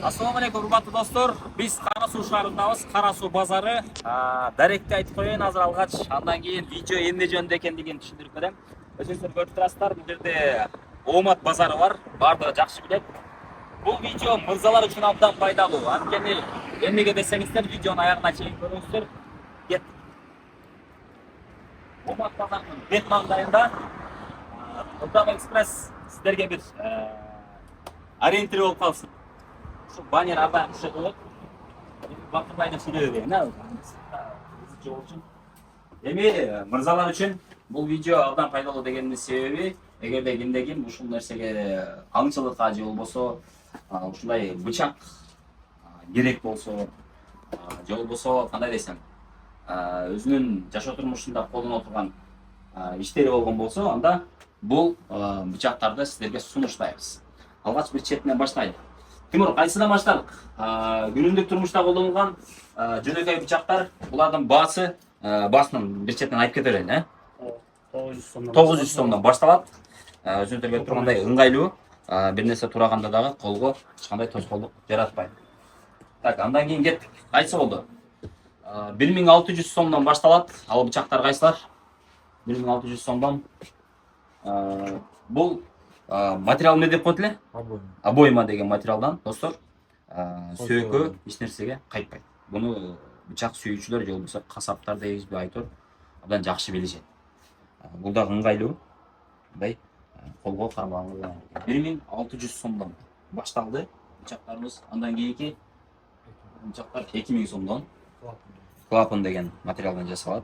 Assalamu alaikum, урматтуу достор. Биз Кара Суу шаарындабыз. Кара Суу базары. Даректи айтып коеюн азыр алгач, андан кийин видео эмне жөнүндө экендигин түшүндүрүп берем. Өзүңүздөр көрүп турасыздар, бул жерде Оомат базары бар. Баардыгы жакшы билет. Бул видео мырзалар үчүн абдан пайдалуу. Анткени эмнеге десеңиздер, видеонун аягына чейин көрүңүздөр. Кеттик. Оомат базарынын бет маңдайында Ылдам экспресс сиздерге бир ориентир болуп калсын. Şu banner arda bir şey olur. Vakti bayda söylüyor diye. Ne oldu? Mırzalar için bu video abdan faydalı degenin sebebi eğer de kimde uşul nersege аңчылык ажы болбосо, ушундай бычак керек болсо, же болбосо кандай десем, өзүнүн жашоо турмушунда колдоно турган иштери болгон болсо, анда бул бычактарды сиздерге сунуштайбыз. Алгач бир четинен баштайлы. Тимур, кайсыдан баштадык? Күнүмдүк турмушта колдонулган жөнөкөй бычактар, булардын басынын бир четинен айтып кетерелин, 900 сомдон башталат. Өзүңүздөргө тургандай ыңгайлуу, бир нерсе тураганда дагы колго эч кандай тоскоолдук жаратпайт. Так, андан кийин кеттик. Кайсы болду? 1600 сомдон башталат. Ал бычактар кайсылар? 1600 сомдон. Бул материал не деп коет эле? Обойма деген материалдан, достор, сөйкө эч нерсеге кайтпайт. Буну бычак сүйүүчүлөр же болбосо касаптар дейбизби айтор, абдан жакшы билишет. Бул да ыңгайлуу. Мындай колго кармаган 1600 сомдон башталды бычактарыбыз. Андан кийинки бычактар 2000 сомдон. Клапан деген материалдан жасалат.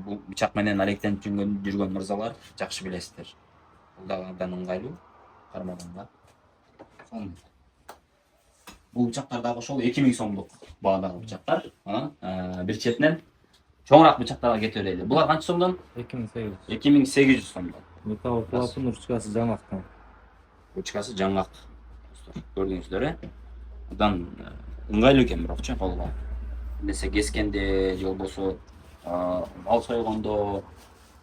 Бул бычак менен алектенип жүргөн мырзалар жакшы билесиздер. Бул да абдан ыңгайлуу кармаганга. Бул бычактар дагы ошол 2000 сомдук баадагы бычактар. Бир четинен чоңураак бычактарга кетип берели. Булар канча сомдон? 2800. 2800 сомдон. Металл клапан ручкасы жаңактан. Ручкасы жаңак. Көрдүңүздөр, Абдан ыңгайлуу экен бирокчу колго. Несе кескенде же болбосо мал сойгондо,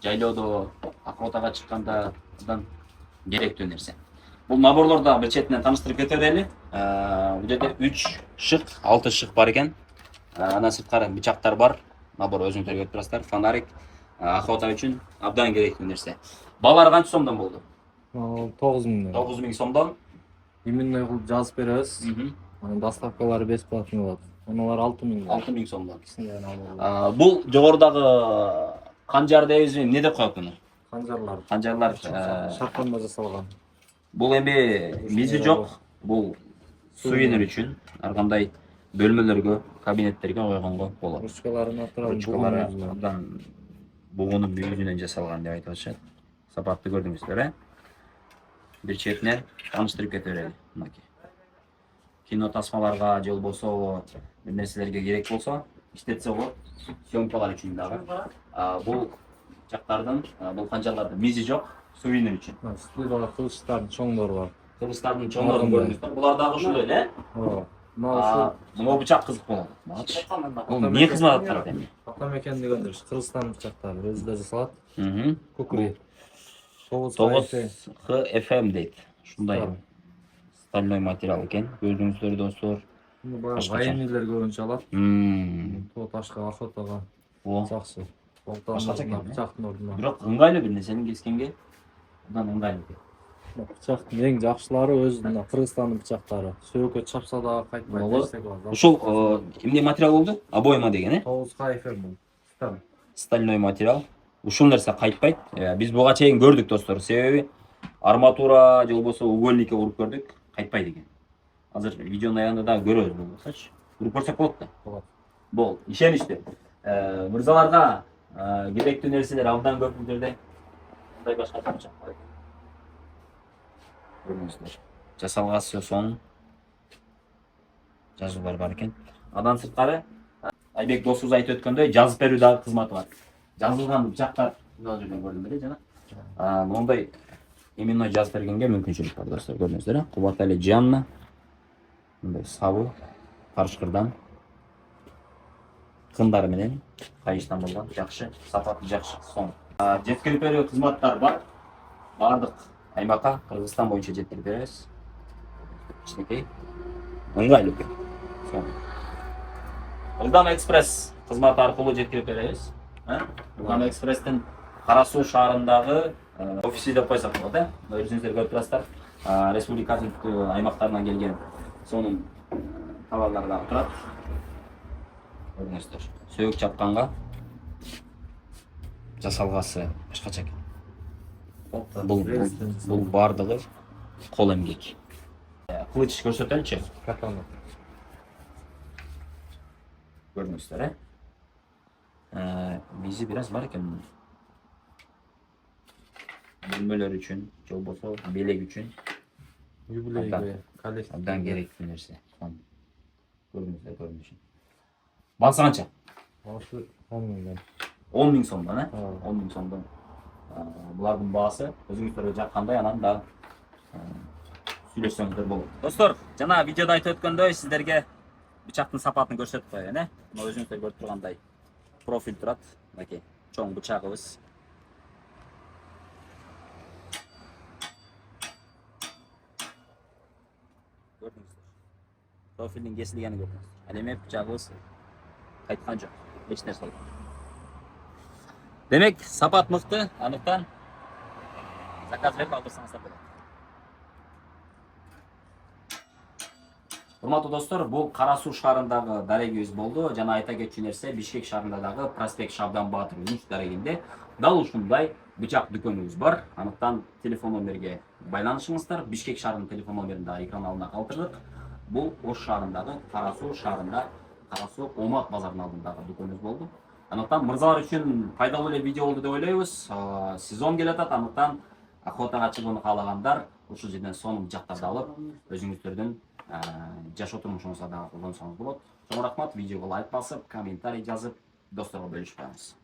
жайлоодо, охотага чыкканда абдан керектүү нерсе. Бул наборлорду бир четинен тааныштырып кете берели. Бул жерде 3 шык, 6 шык бар экен. Андан сырткары бычактар бар. Набор өзүңүздөр көрүп турасыздар. Фонарик охота үчүн абдан керектүү нерсе. Балар канча сомдон болду? 9000. 9000 сомдон. Именной кылып жазып беребиз. Анын доставкалары бесплатный болот. Аналар 6000. 6000 сомдон. Бул жогорудагы канжар дейбизби, эмне деп коет муну? Канжарлар шарпандан жасалган. Бул эми мизи жок. Бул суйенер үчүн ар кандай бөлмөлөргө, кабинеттерге койгонго болот. Ручкаларын Ручкалары абдан бугунун мүйүзүнөн жасалган деп айтышат. Сапатты көрдүңүздөр, Бир четинен тааныштырып кете берели. Мынакей. Кино тасмаларга же болбосо бир нерселерге керек болсо, иштетсе болот. Съемкалар үчүн дагы. Бул бычактардын, бул канжарлардын мизи жок, суйенер үчүн. Студияда кылычтардын чоңдору бар. Кылычтардын чоңдорун көрдүңүздөр. Булар дагы ушул эле. Могу бычак кызык болот. Бул эмне кызмат аткарат эми? Атамекен дегендер Кыргызстан бычактары өзүдө жасалат. Кукури. 9FM дейт. Ушундай стальной материал экен. Көрдүңүздөр, достор. Военныйлер көбүнчө алат. Тоо ташка, охотага жакшы. Бычактын ордуна. Бирок ыңгайлуу бир нерсени кескенге абдан ыңгайлуу экен. Бычактын эң жакшылары өзүнүн Кыргызстандын бычактары. Сөйкө чапса да кайтпайт. Ушул эмне материал болду? Обойма деген, 9FM. Стальной материал. Ушул нерсе кайтпайт. Биз буга чейин көрдүк, достор. Себеби арматура же болбосо угольникке уруп көрдүк, кайтпайт экен. Азыр видеонун аягында дагы көрөбүз болбосочу. Уруп көрсөк болот да? Болот. Бол, ишеничти. Мырзаларга керектүү нерселер абдан көп бул жерде. Мындай башка бычак бар. Көрдүңүздөр. Жасалгасы соң жазуулар бар экен. Андан сырткары Айбек досубуз айтып өткөндөй, жазып берүү дагы кызматы бар. Жазылган бычактар мына жерден көрдүңүздөр, жана моундай именной жазып бергенге мүмкүнчүлүк бар, достор. Көрдүңүздөр, Кубатали Жанна. Мындай сабы, карышкырдан, кындары менен кайыштан болгон жакшы, сапаты жакшы соң. Жеткирип берүү кызматтар бар. Бардык аймакка Кыргызстан боюнча жеткирип беребиз. Кичинекей ыңгайлуу экен. Ылдам экспресс кызматы аркылуу жеткирип беребиз. Ылдам экспресстин Кара Суу шаарындагы офиси деп койсок болот, өзүңүздөр көрүп турасыздар. Республиканын аймактарынан келген сонун товарлар дагы турат. Көрүңүздөр. Сөөк чапканга жасалгасы башкача экен. Бул бардыгы кол эмгек. Кылыч көрсөтөлүчү. Катана. Көрүңүздөр, бизи бир аз бар экен. Бөлмөлөр үчүн, же болбосо белек үчүн Юбилейге коллектив. абдан керектүү нерсе. Көрүңүздөр көрүнүшүн. Баасы канча? Ошо 10 миңден. 10 миң сомдон, 10 10 миң сомдон. Булардын баасы өзүңүздөргө жаккандай, анан да сүйлөшсөңүздөр болот. Достор, жана видеодо айтып өткөндөй, сиздерге бычактын сапатын көрсөтүп коеюн, Мына өзүңүздөр көрүп тургандай профиль турат. Мынакей чоң бычагыбыз. Көрдүңүздөр. Профилдин кесилгенин көрдүңүздөр. Ал эми бычагыбыз кайткан жок. Эч нерсе кайткан жок. Демек, сапат мыкты, андыктан заказ берип алдырсаңыздар болот. Урматтуу достор, бул Кара Суу шаарындагы дарегибиз болду. Жана айта кетчү нерсе, Бишкек шаарында дагы проспект Шабдан Баатыр 3 дарегинде дал ушундай бычак дүкөнүбүз бар. Андыктан телефон номерге байланышыңыздар. Бишкек шаарынын телефон номерин дагы экран алдына калтырдык. Бул Ош шаарындагы Кара Суу шаарында Кара Суу Омак базарынын алдындагы дүкөнүбүз болду. Андыктан мырзалар үчүн пайдалуу эле видео болду деп ойлойбуз. Сезон келатат, андыктан охотага чыгууну каалагандар ушул жерден сонун бычактарды алып, өзүңүздөрдүн жашоо турмушуңузга дагы колдонсоңуз болот. Чоң рахмат, видеого лайк басып, комментарий жазып, досторго бөлүшүп коюңуз.